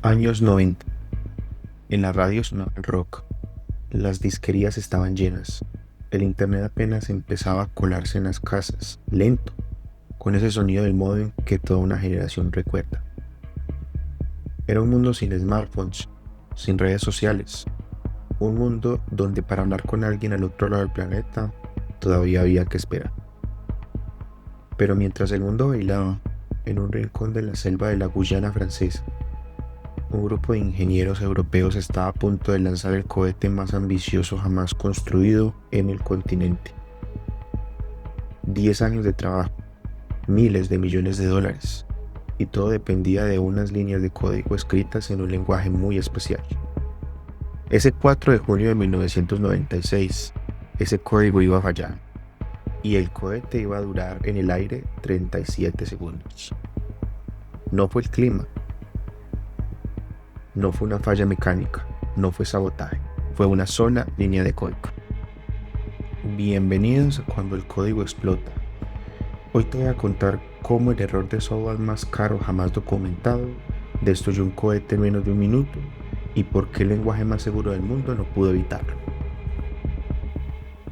Años 90. En la radio sonaba el rock. Las disquerías estaban llenas. El internet apenas empezaba a colarse en las casas, lento, con ese sonido del módem que toda una generación recuerda. Era un mundo sin smartphones, sin redes sociales. Un mundo donde para hablar con alguien al otro lado del planeta todavía había que esperar. Pero mientras el mundo bailaba en un rincón de la selva de la Guyana francesa, un grupo de ingenieros europeos estaba a punto de lanzar el cohete más ambicioso jamás construido en el continente. 10 años de trabajo, miles de millones de dólares, y todo dependía de unas líneas de código escritas en un lenguaje muy especial. Ese 4 de junio de 1996, ese código iba a fallar, y el cohete iba a durar en el aire 37 segundos. No fue el clima. No fue una falla mecánica, no fue sabotaje, fue una sola línea de código. Bienvenidos a Cuando el código explota. Hoy te voy a contar cómo el error de software más caro jamás documentado destruyó un cohete en menos de un minuto y por qué el lenguaje más seguro del mundo no pudo evitarlo.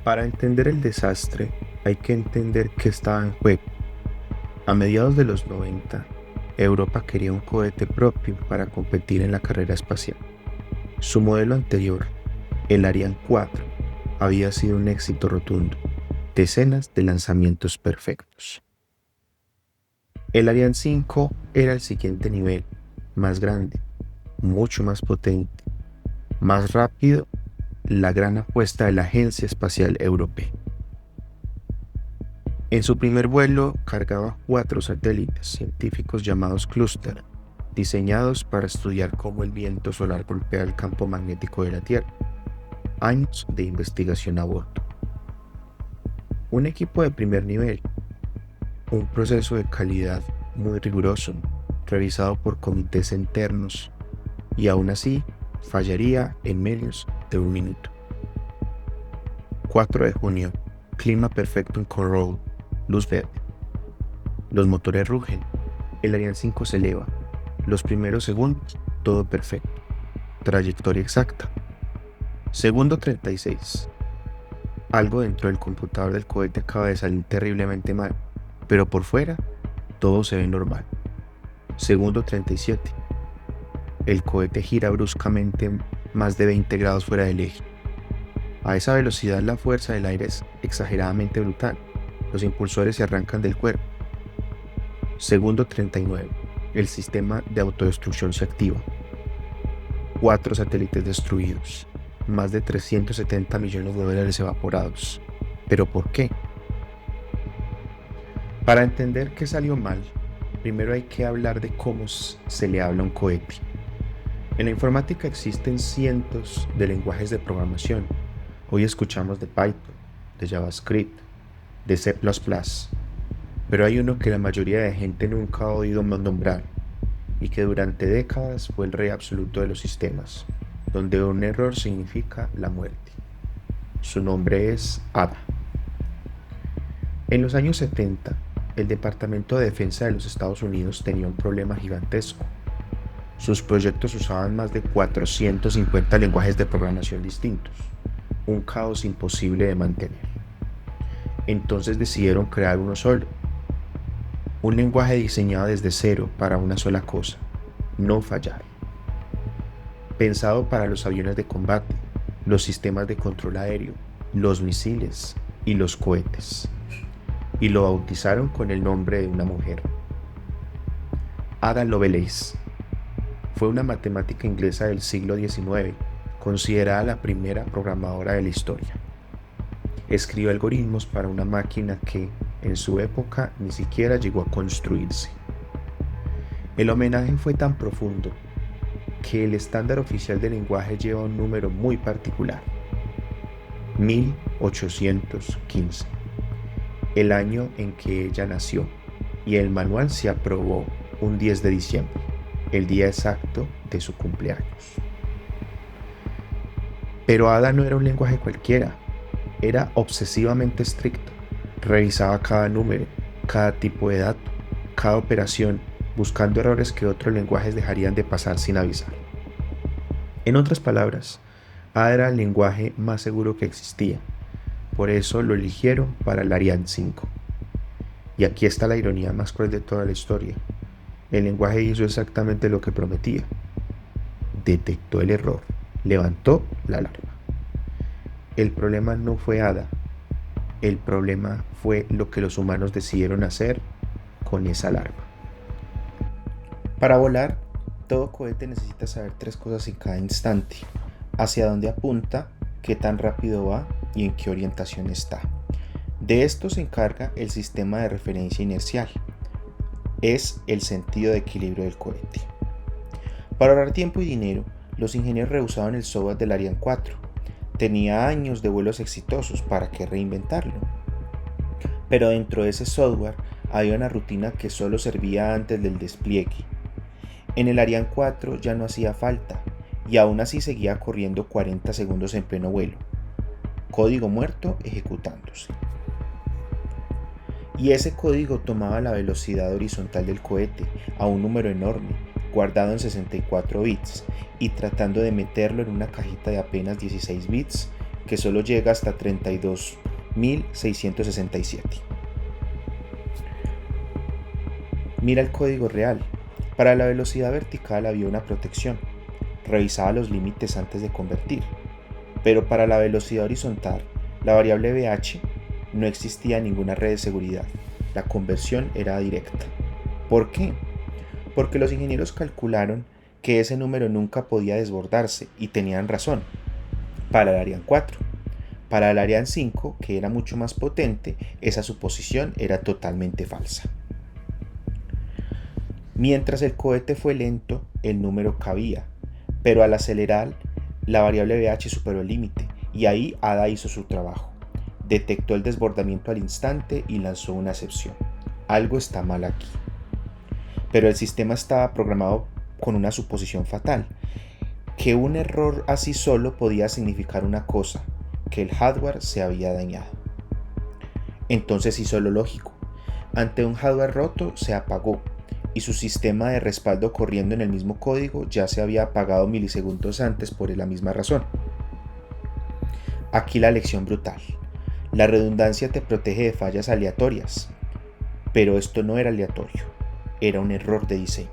Para entender el desastre, hay que entender qué estaba en juego. A mediados de los 90, Europa quería un cohete propio para competir en la carrera espacial. Su modelo anterior, el Ariane 4, había sido un éxito rotundo, decenas de lanzamientos perfectos. El Ariane 5 era el siguiente nivel, más grande, mucho más potente, más rápido, la gran apuesta de la Agencia Espacial Europea. En su primer vuelo cargaba 4 satélites científicos llamados clúster, diseñados para estudiar cómo el viento solar golpea el campo magnético de la Tierra. Años de investigación a bordo. Un equipo de primer nivel. Un proceso de calidad muy riguroso, revisado por comités internos, y aún así fallaría en menos de un minuto. 4 de junio. Clima perfecto en Conroe. Luz verde. Los motores rugen. El Ariane 5 se eleva. Los primeros segundos, todo perfecto. Trayectoria exacta. Segundo 36. Algo dentro del computador del cohete acaba de salir terriblemente mal, pero por fuera, todo se ve normal. Segundo 37. El cohete gira bruscamente más de 20 grados fuera del eje. A esa velocidad la fuerza del aire es exageradamente brutal. Los impulsores se arrancan del cuerpo. Segundo 39. El sistema de autodestrucción se activa. 4 satélites destruidos. Más de 370 millones de dólares evaporados. ¿Pero por qué? Para entender qué salió mal, primero hay que hablar de cómo se le habla a un cohete. En la informática existen cientos de lenguajes de programación. Hoy escuchamos de Python, de JavaScript, de C++, pero hay uno que la mayoría de gente nunca ha oído nombrar y que durante décadas fue el rey absoluto de los sistemas, donde un error significa la muerte. Su nombre es ADA. En los años 70, el Departamento de Defensa de los Estados Unidos tenía un problema gigantesco. Sus proyectos usaban más de 450 lenguajes de programación distintos, un caos imposible de mantener. Entonces decidieron crear uno solo, un lenguaje diseñado desde cero para una sola cosa: no fallar. Pensado para los aviones de combate, los sistemas de control aéreo, los misiles y los cohetes. Y lo bautizaron con el nombre de una mujer. Ada Lovelace. Fue una matemática inglesa del siglo XIX, considerada la primera programadora de la historia. Escribió algoritmos para una máquina que, en su época, ni siquiera llegó a construirse. El homenaje fue tan profundo que el estándar oficial del lenguaje lleva un número muy particular: 1815, el año en que ella nació, y el manual se aprobó un 10 de diciembre, el día exacto de su cumpleaños. Pero Ada no era un lenguaje cualquiera. Era obsesivamente estricto. Revisaba cada número, cada tipo de dato, cada operación, buscando errores que otros lenguajes dejarían de pasar sin avisar. En otras palabras, ADA era el lenguaje más seguro que existía, por eso lo eligieron para el Ariane 5. Y aquí está la ironía más cruel de toda la historia. El lenguaje hizo exactamente lo que prometía. Detectó el error, levantó la alarma. El problema no fue ADA, el problema fue lo que los humanos decidieron hacer con esa alarma. Para volar, todo cohete necesita saber 3 cosas en cada instante: hacia dónde apunta, qué tan rápido va y en qué orientación está. De esto se encarga el sistema de referencia inercial. Es el sentido de equilibrio del cohete. Para ahorrar tiempo y dinero, los ingenieros rehusaron el software del Ariane 4. Tenía años de vuelos exitosos, ¿para qué reinventarlo? Pero dentro de ese software había una rutina que solo servía antes del despliegue. En el Ariane 4 ya no hacía falta, y aún así seguía corriendo 40 segundos en pleno vuelo. Código muerto ejecutándose. Y ese código tomaba la velocidad horizontal del cohete a un número enorme, guardado en 64 bits, y tratando de meterlo en una cajita de apenas 16 bits que solo llega hasta 32.667. Mira el código real. Para la velocidad vertical había una protección. Revisaba los límites antes de convertir. Pero para la velocidad horizontal, la variable BH, no existía ninguna red de seguridad. La conversión era directa. ¿Por qué? Porque los ingenieros calcularon que ese número nunca podía desbordarse, y tenían razón. Para el Ariane 4. Para el Ariane 5, que era mucho más potente, esa suposición era totalmente falsa. Mientras el cohete fue lento, el número cabía, pero al acelerar, la variable BH superó el límite, y ahí ADA hizo su trabajo. Detectó el desbordamiento al instante y lanzó una excepción. Algo está mal aquí. Pero el sistema estaba programado con una suposición fatal, que un error así solo podía significar una cosa: que el hardware se había dañado. Entonces hizo lo lógico. Ante un hardware roto, se apagó, y su sistema de respaldo corriendo en el mismo código ya se había apagado milisegundos antes por la misma razón. Aquí la lección brutal. La redundancia te protege de fallas aleatorias, pero esto no era aleatorio, era un error de diseño.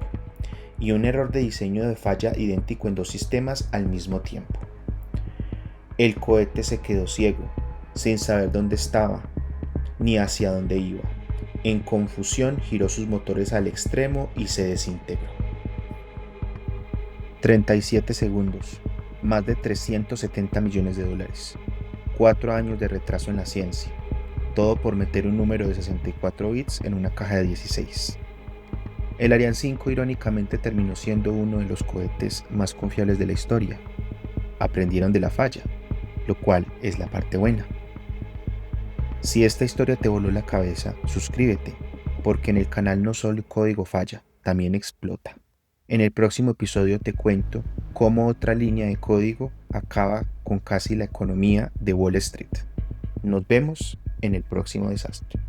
Y un error de diseño de falla idéntico en 2 sistemas al mismo tiempo. El cohete se quedó ciego, sin saber dónde estaba, ni hacia dónde iba. En confusión giró sus motores al extremo y se desintegró. 37 segundos, más de 370 millones de dólares. 4 años de retraso en la ciencia, todo por meter un número de 64 bits en una caja de 16. El Ariane 5 irónicamente terminó siendo uno de los cohetes más confiables de la historia. Aprendieron de la falla, lo cual es la parte buena. Si esta historia te voló la cabeza, suscríbete, porque en el canal no solo el código falla, también explota. En el próximo episodio te cuento cómo otra línea de código acaba con casi la economía de Wall Street. Nos vemos en el próximo desastre.